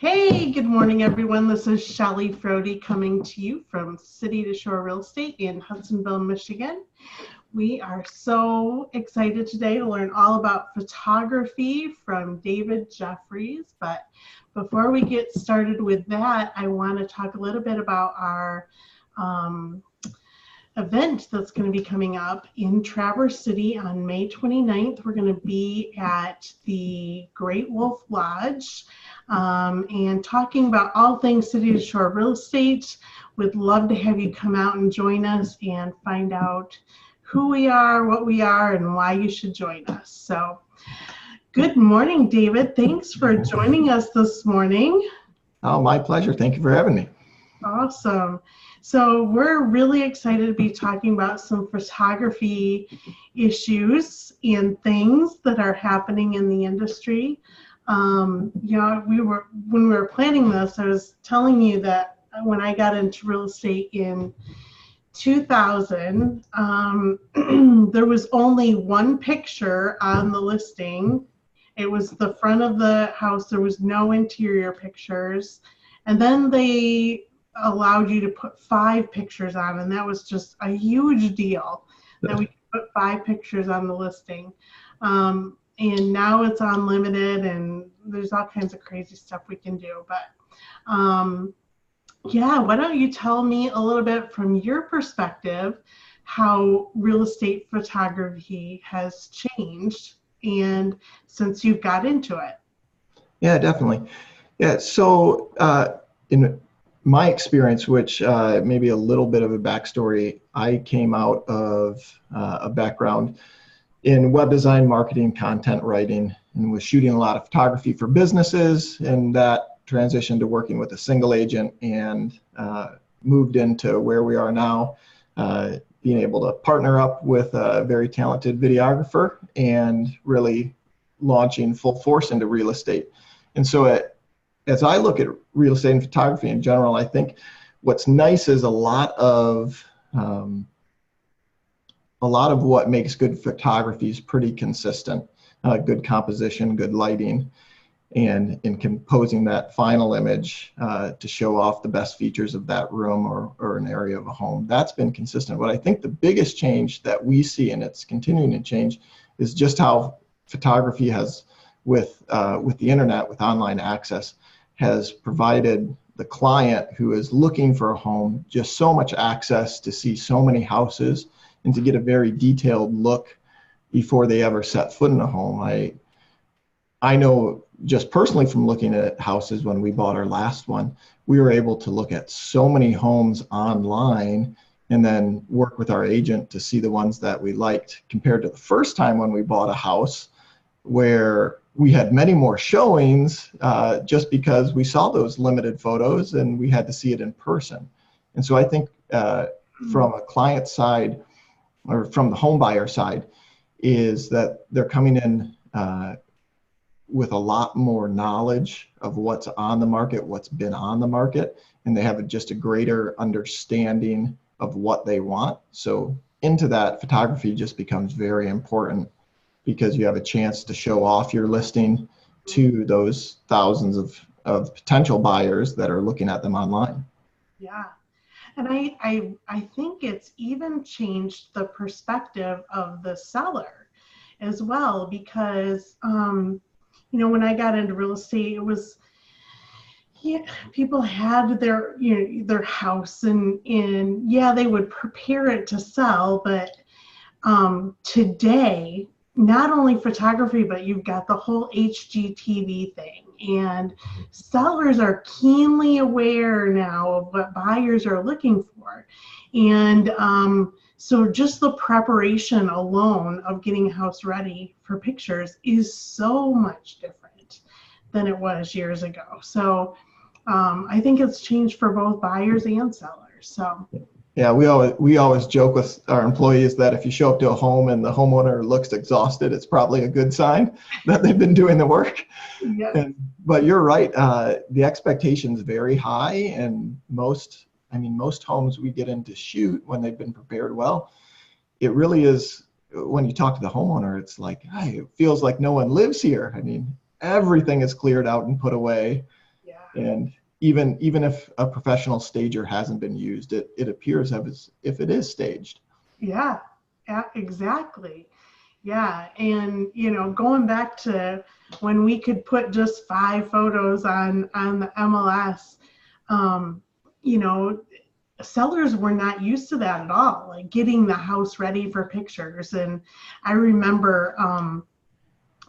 Hey, good morning, everyone. This is Shelly Frody coming to you from City to Shore Real Estate in Hudsonville, Michigan. We are so excited today to learn all about photography from David Jeffries. But before we get started with that, I want to talk a little bit about our event that's going to be coming up in Traverse City on May 29th. We're going to be at the Great Wolf Lodge and talking about all things City to Shore real estate. Would love to have you come out and join us and find out who we are, what we are, and why you should join us. So good morning, David. Thanks for joining us this morning. Oh, my pleasure. Thank you for having me. Awesome. So we're really excited to be talking about some photography issues and things that are happening in the industry. When we were planning this, I was telling you that when I got into real estate in 2000, there was only one picture on the listing. It was the front of the house. There was no interior pictures. And then they allowed you to put 5 pictures on, and that was just a huge deal that we could put 5 pictures on the listing. And now it's unlimited, and there's all kinds of crazy stuff we can do. But yeah, why don't you tell me a little bit from your perspective how real estate photography has changed and since you've got into it? Yeah, definitely. Yeah, so in my experience, which may be a little bit of a backstory, I came out of a background in web design, marketing, content writing, and was shooting a lot of photography for businesses, and that transitioned to working with a single agent and moved into where we are now, being able to partner up with a very talented videographer and really launching full force into real estate. And so as I look at real estate and photography in general, I think what's nice is a lot of what makes good photography is pretty consistent. Good composition, good lighting, and in composing that final image to show off the best features of that room or an area of a home. That's been consistent. But I think the biggest change that we see, and it's continuing to change, is just how photography has, with the internet, with online access, has provided the client who is looking for a home just so much access to see so many houses and to get a very detailed look before they ever set foot in a home. I know just personally from looking at houses when we bought our last one, we were able to look at so many homes online and then work with our agent to see the ones that we liked, compared to the first time when we bought a house where we had many more showings just because we saw those limited photos and we had to see it in person. And so I think from a client side or from the home buyer side is that they're coming in with a lot more knowledge of what's on the market, what's been on the market, and they have just a greater understanding of what they want. So into that, photography just becomes very important, because you have a chance to show off your listing to those thousands of potential buyers that are looking at them online. Yeah. And I think it's even changed the perspective of the seller as well, because, when I got into real estate, it was, people had their house and they would prepare it to sell. But today, not only photography, but you've got the whole HGTV thing, and sellers are keenly aware now of what buyers are looking for. And so just the preparation alone of getting a house ready for pictures is so much different than it was years ago. So I think it's changed for both buyers and sellers. So. Yeah, we always joke with our employees that if you show up to a home and the homeowner looks exhausted, it's probably a good sign that they've been doing the work. Yeah. But you're right, the expectation's very high, and most homes we get in to shoot when they've been prepared well, it really is, when you talk to the homeowner, it's like, hey, it feels like no one lives here. I mean, everything is cleared out and put away. Yeah. And even if a professional stager hasn't been used, it appears as if it is staged. Yeah, exactly. Yeah, and going back to when we could put just 5 photos on the MLS, um, you know, sellers were not used to that at all, like getting the house ready for pictures. And I remember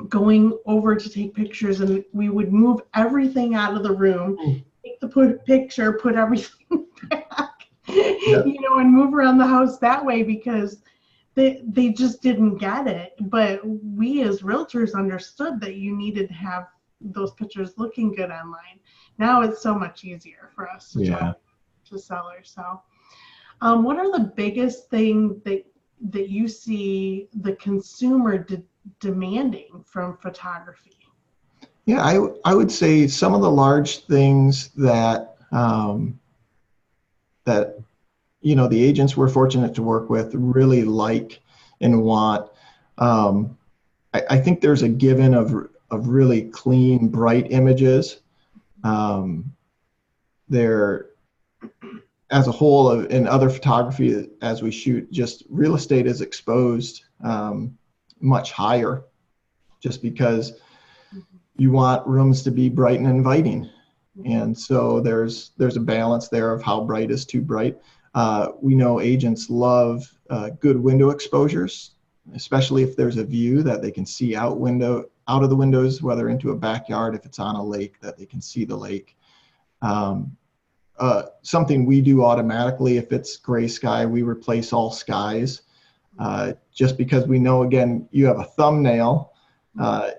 going over to take pictures, and we would move everything out of the room, take the picture, put everything back, Yep. and move around the house that way, because they just didn't get it. But we as realtors understood that you needed to have those pictures looking good online. Now it's so much easier for us to talk to sellers. So what are the biggest things that you see the consumer demanding from photography? Yeah, I would say some of the large things that that the agents we're fortunate to work with really like and want. I think there's a given of really clean, bright images. They're, as a whole, in other photography, as we shoot, just real estate is exposed much higher, just because you want rooms to be bright and inviting. And so there's a balance there of how bright is too bright. We know agents love good window exposures, especially if there's a view that they can see out of the windows, whether into a backyard, if it's on a lake, that they can see the lake. Something we do automatically, if it's gray sky, we replace all skies, just because we know, again, you have a thumbnail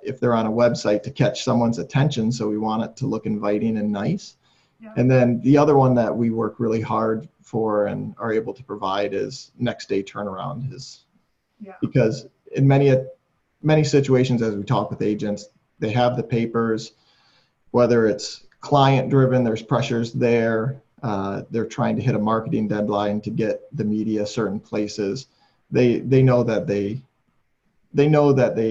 if they're on a website to catch someone's attention, so we want it to look inviting and nice. Yeah. And then the other one that we work really hard for and are able to provide is next day turnaround. Because in many situations, as we talk with agents, they have the papers, whether it's client driven, there's pressures there, they're trying to hit a marketing deadline to get the media certain places. They know that they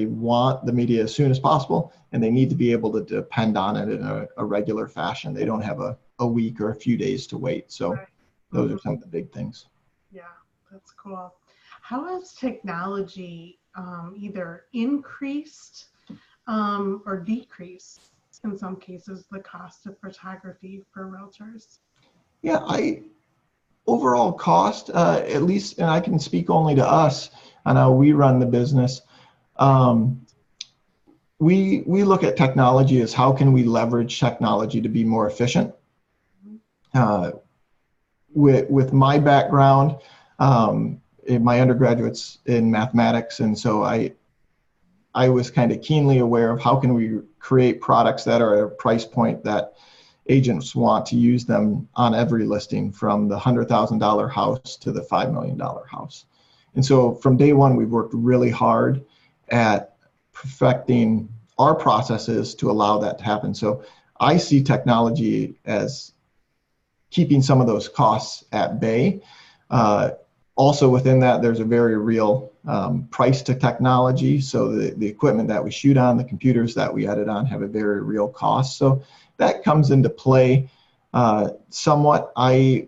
want the media as soon as possible, and they need to be able to depend on it in a regular fashion. They don't have a week or a few days to wait. So those are some of the big things. Yeah, that's cool. How has technology either increased or decreased, in some cases, the cost of photography for realtors? Yeah, overall cost, at least, and I can speak only to us on how we run the business. We look at technology as how can we leverage technology to be more efficient. With my background, my undergraduate's in mathematics, and so I was kind of keenly aware of how can we create products that are at a price point that agents want to use them on every listing, from the $100,000 house to the $5 million house. And so from day one, we've worked really hard at perfecting our processes to allow that to happen. So I see technology as keeping some of those costs at bay. Also within that, there's a very real price to technology. So the equipment that we shoot on, the computers that we edit on, have a very real cost. So that comes into play somewhat. I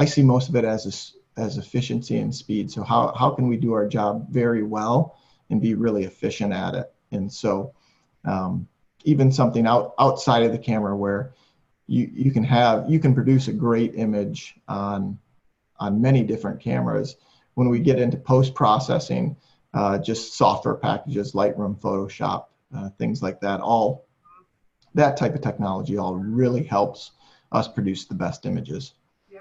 see most of it as efficiency and speed. So how can we do our job very well and be really efficient at it? And so even something outside of the camera where you can produce a great image on many different cameras. When we get into post-processing, just software packages, Lightroom, Photoshop, things like that, all that type of technology all really helps us produce the best images. Yeah,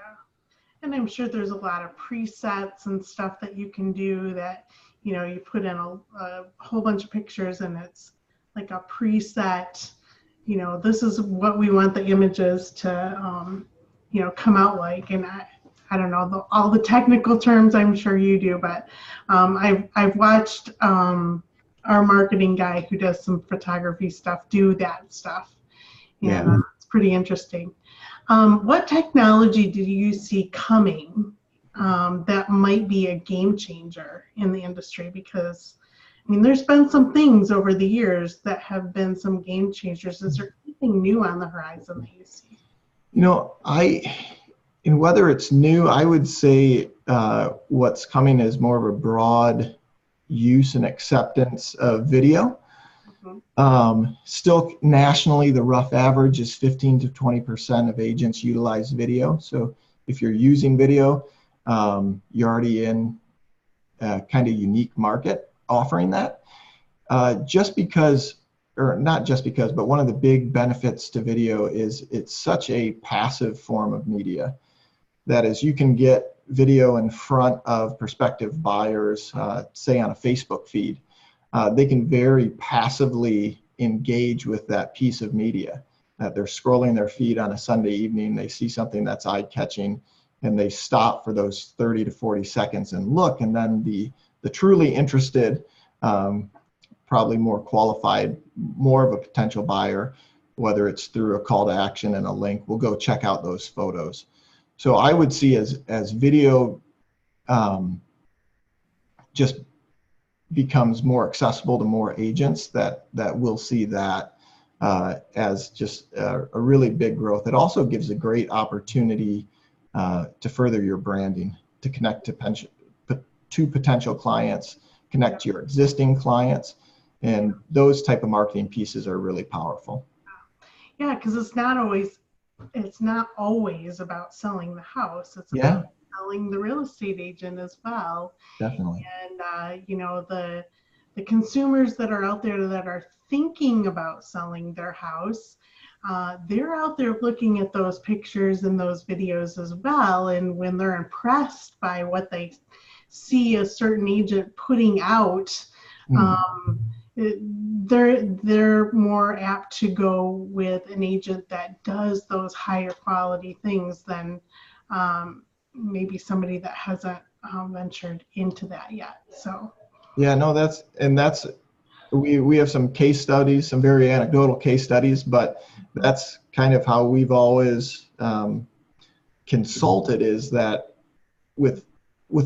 and I'm sure there's a lot of presets and stuff that you can do that, you put in a whole bunch of pictures and it's like a preset, this is what we want the images to, come out like. And I don't know all the technical terms, I'm sure you do, but I've watched our marketing guy who does some photography stuff do that stuff. Yeah, it's pretty interesting. What technology do you see coming that might be a game changer in the industry? Because I mean, there's been some things over the years that have been some game changers. Is there anything new on the horizon that you see? You know, and whether it's new, I would say what's coming is more of a broad use and acceptance of video. Still nationally, the rough average is 15 to 20% of agents utilize video. So if you're using video, you're already in a kind of unique market offering that. Just because, or not just because, but one of the big benefits to video is it's such a passive form of media. That is, you can get video in front of prospective buyers, say on a Facebook feed. They can very passively engage with that piece of media. They're scrolling their feed on a Sunday evening, they see something that's eye-catching, and they stop for those 30 to 40 seconds and look, and then the truly interested, probably more qualified, more of a potential buyer, whether it's through a call to action and a link, will go check out those photos. So I would see as video just becomes more accessible to more agents, that will see that as just a really big growth. It also gives a great opportunity to further your branding, to connect to potential clients, connect to your existing clients, and those type of marketing pieces are really powerful. Yeah, because it's not always about selling the house. It's about selling the real estate agent as well. Definitely. And you know, the consumers that are out there that are thinking about selling their house, they're out there looking at those pictures and those videos as well. And when they're impressed by what they see a certain agent putting out, they're more apt to go with an agent that does those higher quality things than maybe somebody that hasn't ventured into that yet. So yeah, no, we have some case studies, some very anecdotal case studies, but that's kind of how we've always consulted, is that with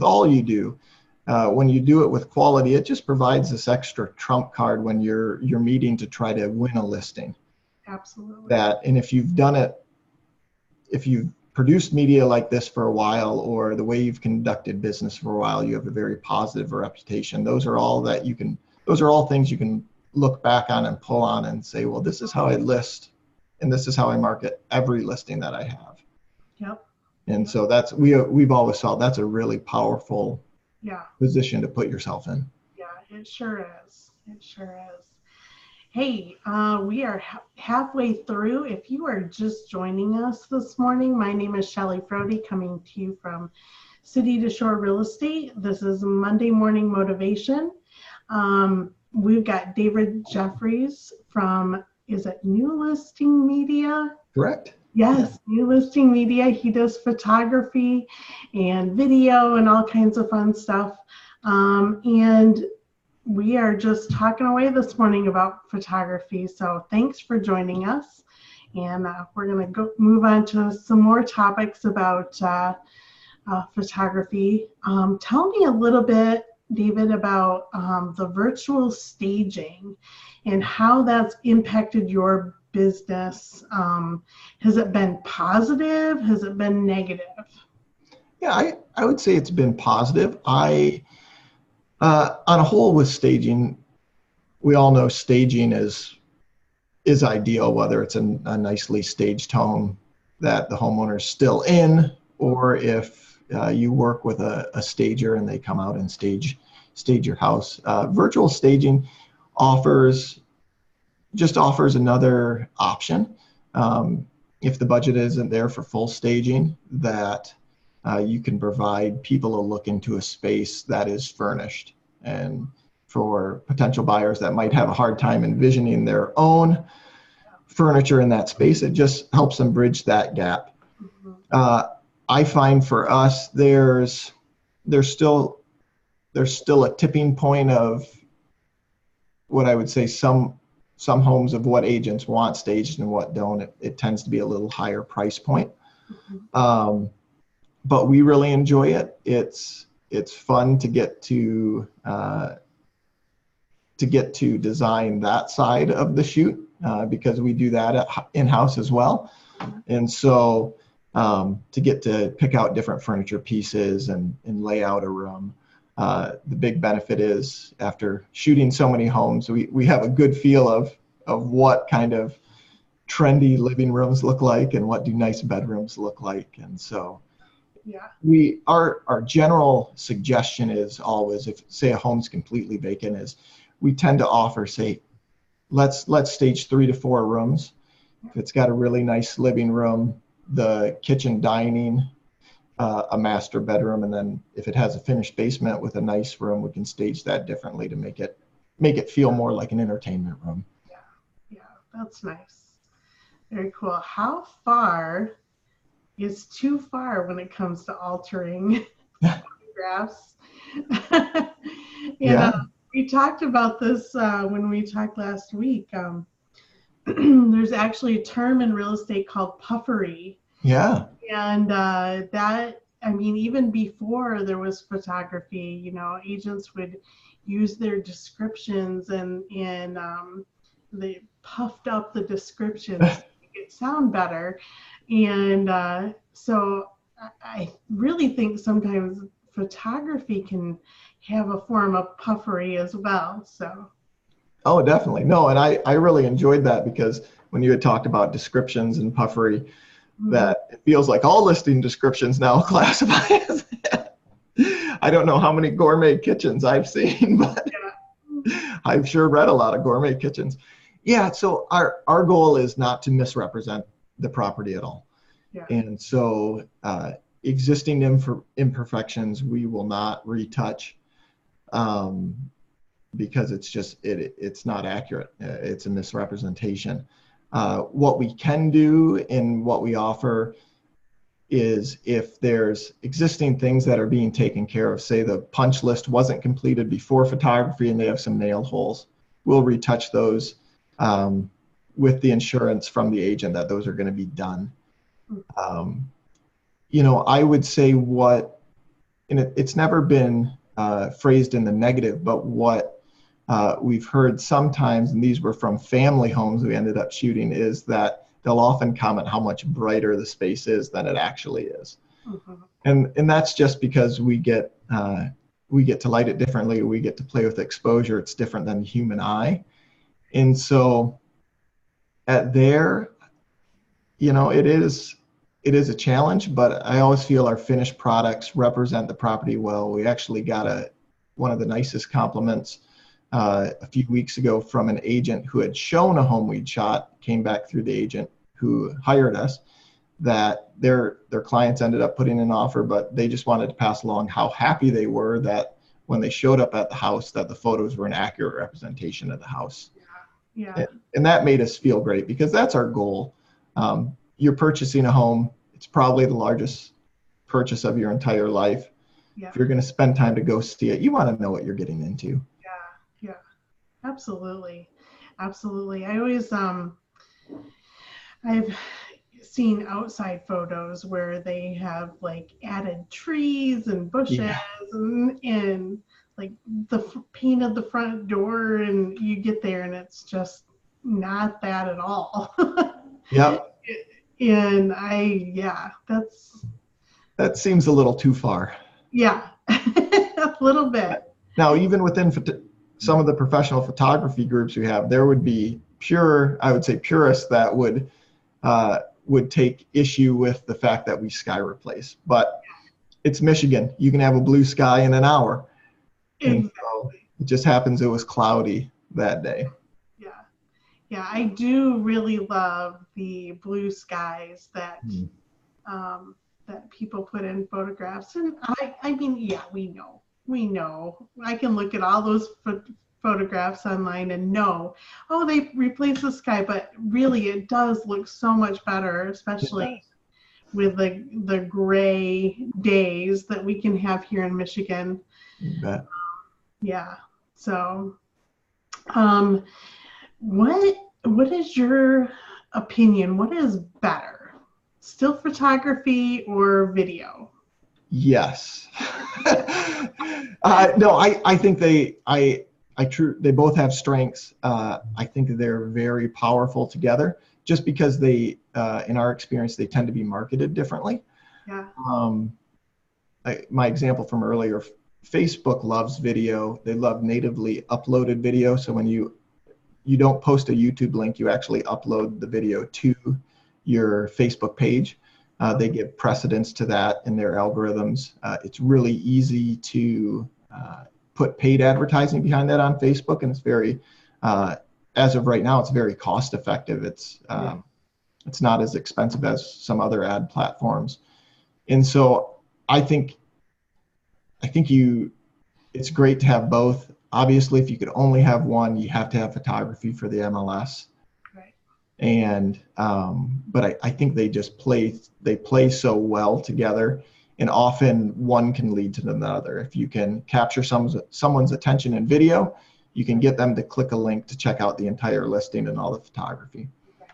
all you do, when you do it with quality, it just provides this extra trump card when you're meeting to try to win a listing. Absolutely. And if you've produced media like this for a while, or the way you've conducted business for a while, you have a very positive reputation. Those are all things you can look back on and pull on and say, well, this is how I list, and this is how I market every listing that I have. Yep. And so we've always felt that's a really powerful position to put yourself in. Yeah, it sure is. It sure is. Hey, we are halfway through. If you are just joining us this morning, my name is Shelly Frody, coming to you from City to Shore Real Estate. This is Monday Morning Motivation. We've got David Jeffries from, is it New Listing Media? Correct. Yes, New Listing Media. He does photography and video and all kinds of fun stuff. And we are just talking away this morning about photography. So thanks for joining us. And we're going to move on to some more topics about photography. Tell me a little bit, David, about the virtual staging and how that's impacted your business. Has it been positive? Has it been negative? Yeah, I would say it's been positive. On a whole, with staging, we all know staging is ideal, whether it's a nicely staged home that the homeowner's still in, or if you work with a stager and they come out and stage your house. Virtual staging offers another option. If the budget isn't there for full staging, that you can provide people a look into a space that is furnished. And for potential buyers that might have a hard time envisioning their own furniture in that space, it just helps them bridge that gap. I find for us, there's still a tipping point of what I would say some homes of what agents want staged and what don't. It tends to be a little higher price point. But we really enjoy it. It's fun to get to to get to design that side of the shoot because we do that in-house as well. And so to get to pick out different furniture pieces and lay out a room, the big benefit is after shooting so many homes, we have a good feel of what kind of trendy living rooms look like and what do nice bedrooms look like. And so our general suggestion is always, if say a home's completely vacant, is we tend to offer, say, let's stage 3 to 4 rooms. If it's got a really nice living room, the kitchen, dining, a master bedroom, and then if it has a finished basement with a nice room, we can stage that differently to make it feel more like an entertainment room. Yeah, that's nice. Very cool. How far is too far when it comes to altering photographs? We talked about this when we talked last week. There's actually a term in real estate called puffery. Yeah. And that, I mean, even before there was photography, agents would use their descriptions and they puffed up the descriptions to make it sound better. And so I really think sometimes photography can have a form of puffery as well. So. Oh, definitely. No, and I really enjoyed that because when you had talked about descriptions and puffery, that it feels like all listing descriptions now classify as that. I don't know how many gourmet kitchens I've seen, but I've sure read a lot of gourmet kitchens. Yeah, so our goal is not to misrepresent the property at all. Yeah. And so existing imperfections we will not retouch because it's just it's not accurate. It's a misrepresentation. What we can do and what we offer is if there's existing things that are being taken care of, say the punch list wasn't completed before photography and they have some nail holes, we'll retouch those with the insurance from the agent that those are going to be done. I would say and it's never been phrased in the negative, but what we've heard sometimes, and these were from family homes we ended up shooting, is that they'll often comment how much brighter the space is than it actually is. And that's just because we get to light it differently. We get to play with exposure. It's different than the human eye. And so it is a challenge, but I always feel our finished products represent the property well. We actually got one of the nicest compliments a few weeks ago from an agent who had shown a home we'd shot, came back through the agent who hired us, that their clients ended up putting an offer, but they just wanted to pass along how happy they were that when they showed up at the house, that the photos were an accurate representation of the house. Yeah. And that made us feel great because that's our goal. You're purchasing a home. It's probably the largest purchase of your entire life. Yeah. If you're going to spend time to go see it, you want to know what you're getting into. Yeah, absolutely. I always, I've seen outside photos where they have like added trees and bushes and like the paint of the front door, and you get there and it's just not that at all. Yep. And that seems a little too far. Yeah, a little bit. Now, even within some of the professional photography groups we have, there would be purists that would take issue with the fact that we sky replace. But it's Michigan. You can have a blue sky in an hour. Exactly. And so it just happens it was cloudy that day. Yeah, I do really love the blue skies that that people put in photographs. And I mean, yeah, we know. I can look at all those photographs online and know, oh, they replaced the sky, but really it does look so much better, especially with the gray days that we can have here in Michigan. You bet. Yeah. So, what is your opinion? What is better, still photography or video? Yes. No, I think They both have strengths. I think they're very powerful together, just because they, in our experience, they tend to be marketed differently. Yeah. My example from earlier, Facebook loves video. They love natively uploaded video. So when you don't post a YouTube link, you actually upload the video to your Facebook page. They give precedence to that in their algorithms. It's really easy to put paid advertising behind that on Facebook, and it's very, as of right now, it's very cost effective. It's not as expensive as some other ad platforms, and so I think it's great to have both. Obviously, if you could only have one, you have to have photography for the MLS. Right. And but I think they play so well together, and often one can lead to another. If you can capture someone's attention in video, you can get them to click a link to check out the entire listing and all the photography. Right.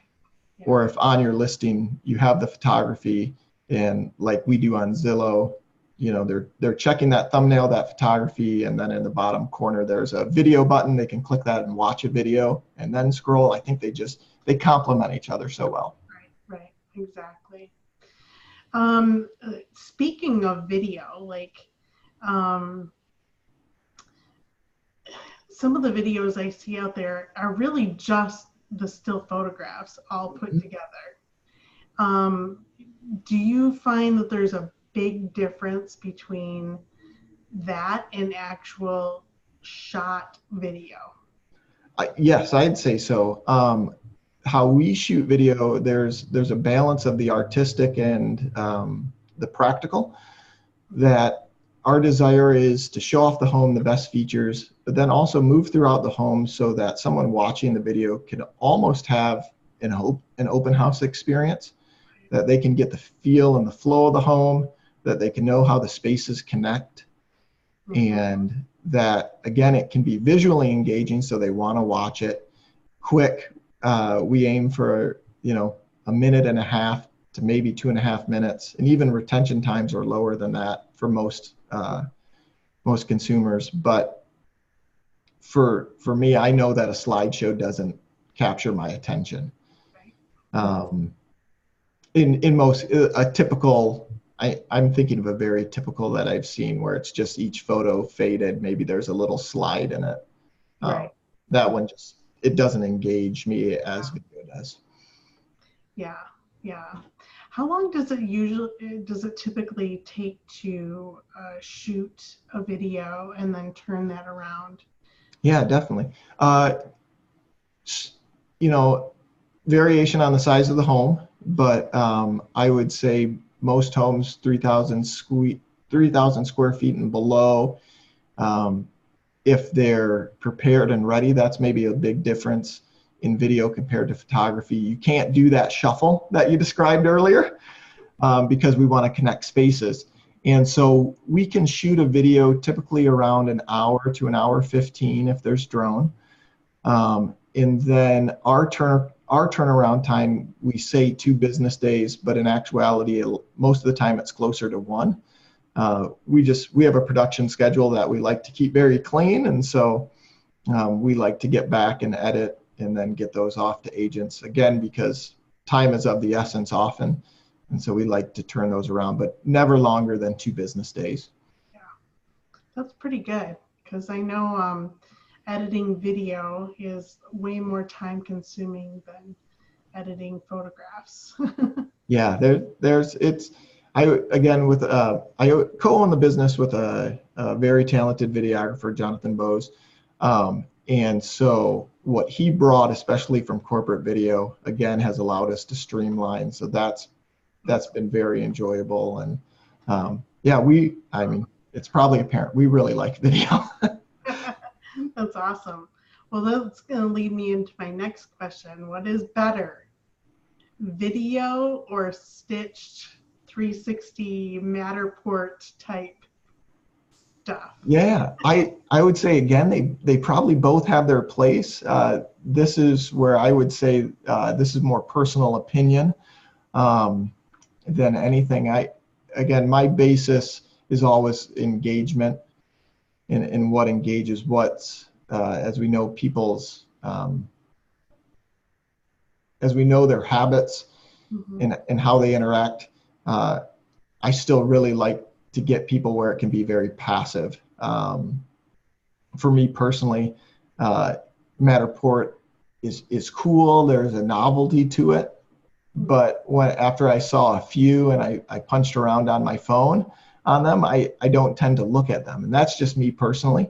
Yeah. Or if on your listing you have the photography, and like we do on Zillow, they're checking that thumbnail, that photography, and then in the bottom corner there's a video button. They can click that and watch a video and then scroll. I think they complement each other so well. Right, exactly. Speaking of video, like some of the videos I see out there are really just the still photographs all put together. Do you find that there's a big difference between that and actual shot video? Yes, I'd say so. How we shoot video, there's a balance of the artistic and the practical. That our desire is to show off the home, the best features, but then also move throughout the home so that someone watching the video can almost have an open house experience, that they can get the feel and the flow of the home, that they can know how the spaces connect, and that, again, it can be visually engaging, so they want to watch it quick. We aim for, a minute and a half to maybe 2.5 minutes, and even retention times are lower than that for most consumers. But for me, I know that a slideshow doesn't capture my attention. In most, a typical, I'm thinking of a very typical that I've seen where it's just each photo faded. Maybe there's a little slide in it. Right. That one it doesn't engage me as video does. Yeah. How long does it typically take to shoot a video and then turn that around? Yeah, definitely. Variation on the size of the home, but I would say most homes 3,000 square feet and below. If they're prepared and ready, that's maybe a big difference in video compared to photography. You can't do that shuffle that you described earlier because we want to connect spaces. And so we can shoot a video typically around an hour to an hour 15 if there's drone. And then our turnaround time, we say 2 business days, but in actuality, most of the time it's closer to 1. We have a production schedule that we like to keep very clean, and so we like to get back and edit and then get those off to agents, again, because time is of the essence often, and so we like to turn those around, but never longer than 2 business days. Yeah, that's pretty good, because I know editing video is way more time consuming than editing photographs. Yeah, I co-own the business with a very talented videographer, Jonathan Bose. And so what he brought, especially from corporate video, again, has allowed us to streamline. So that's been very enjoyable. And it's probably apparent we really like video. That's awesome. Well, that's going to lead me into my next question. What is better, video or stitched 360 Matterport type stuff? Yeah, I would say, again, they probably both have their place. This is where I would say this is more personal opinion than anything. Again, my basis is always engagement, and what engages as we know people's, as we know their habits and how they interact, I still really like to get people where it can be very passive. For me personally, Matterport is cool. There's a novelty to it. But after I saw a few and I punched around on my phone on them, I don't tend to look at them. And that's just me personally.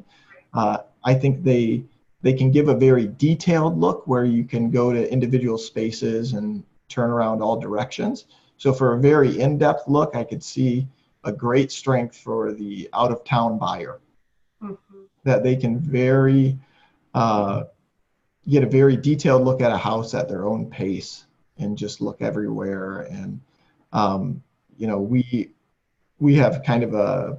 I think they can give a very detailed look where you can go to individual spaces and turn around all directions. So for a very in-depth look, I could see a great strength for the out-of-town buyer. That they can get a very detailed look at a house at their own pace and just look everywhere. And we have kind of a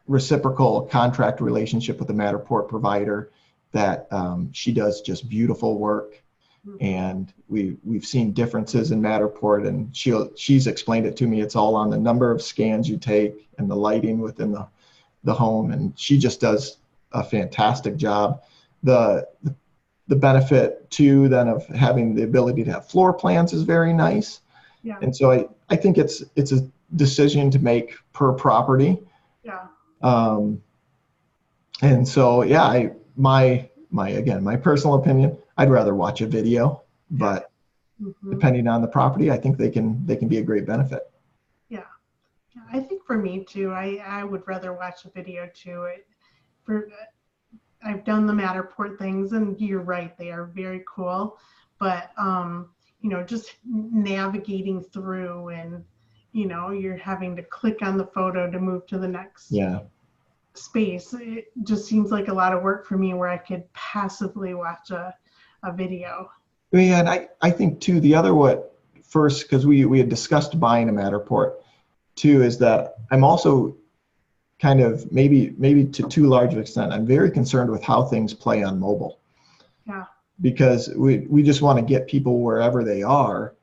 reciprocal contract relationship with the Matterport provider that she does just beautiful work. And we've seen differences in Matterport, and she's explained it to me. It's all on the number of scans you take and the lighting within the home, and she just does a fantastic job. The benefit too then of having the ability to have floor plans is very nice. Yeah. And so I think it's a decision to make per property. Yeah. And so yeah, my personal opinion, I'd rather watch a video, but depending on the property, I think they can be a great benefit. Yeah, I think for me too, I would rather watch a video too. I've done the Matterport things, and you're right, they are very cool. But just navigating through, and you're having to click on the photo to move to the next space. It just seems like a lot of work for me, where I could passively watch a video. Yeah, and I think too, the other first, because we had discussed buying a Matterport too, is that I'm also kind of maybe to too large of an extent, I'm very concerned with how things play on mobile. Yeah. Because we just want to get people wherever they are.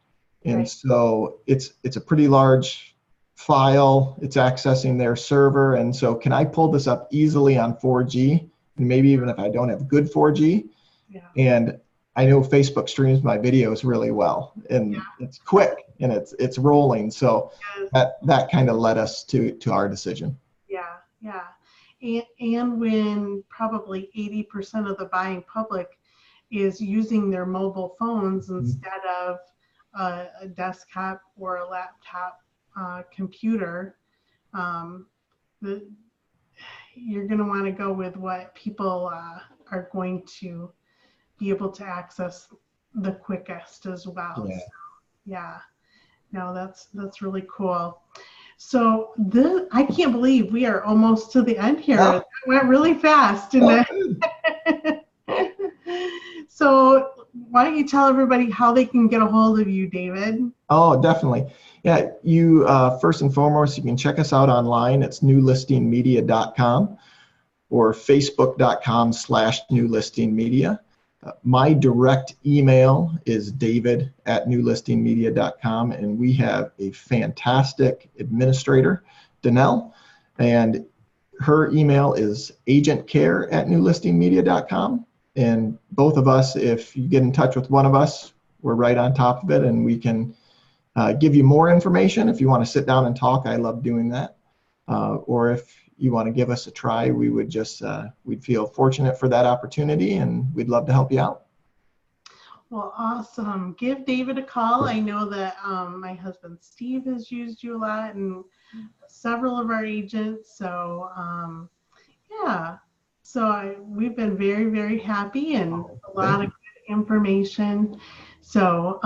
And so it's a pretty large file. It's accessing their server. And so can I pull this up easily on 4G? And maybe even if I don't have good 4G. Yeah. And I know Facebook streams my videos really well, and it's quick and it's rolling. So that kind of led us to our decision. Yeah. And when probably 80% of the buying public is using their mobile phones instead of a desktop or a laptop computer, you're going to want to go with what people are going to be able to access the quickest as well. Yeah. No, that's really cool. So I can't believe we are almost to the end here. Oh. It went really fast, didn't it? So why don't you tell everybody how they can get a hold of you, David? Oh, definitely. Yeah, you first and foremost, you can check us out online. It's newlistingmedia.com or facebook.com/newlistingmedia. My direct email is david@newlistingmedia.com, and we have a fantastic administrator, Danelle, and her email is agentcare@newlistingmedia.com. And both of us, if you get in touch with one of us, we're right on top of it, and we can give you more information. If you want to sit down and talk, I love doing that. Or if you want to give us a try, we would just, we'd feel fortunate for that opportunity, and we'd love to help you out. Well, awesome. Give David a call. I know that my husband, Steve, has used you a lot, and several of our agents. So, yeah. So we've been very, very happy, and a lot of good information. So,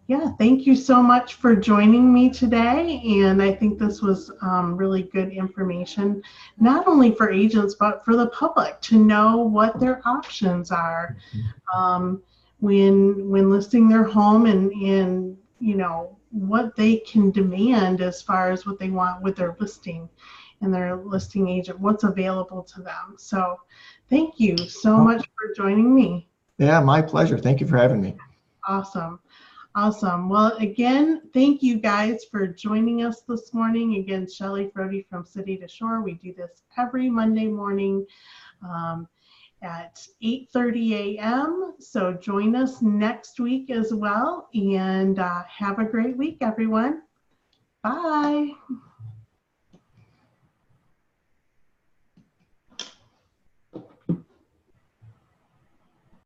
yeah, thank you so much for joining me today. And I think this was really good information, not only for agents, but for the public to know what their options are when listing their home, and what they can demand as far as what they want with their listing and their listing agent, what's available to them. So thank you so much for joining me. Yeah, my pleasure. Thank you for having me. Awesome. Well, again, thank you guys for joining us this morning. Again, Shelley Frody from City to Shore. We do this every Monday morning. at 8:30 a.m. So join us next week as well, and have a great week, everyone. Bye.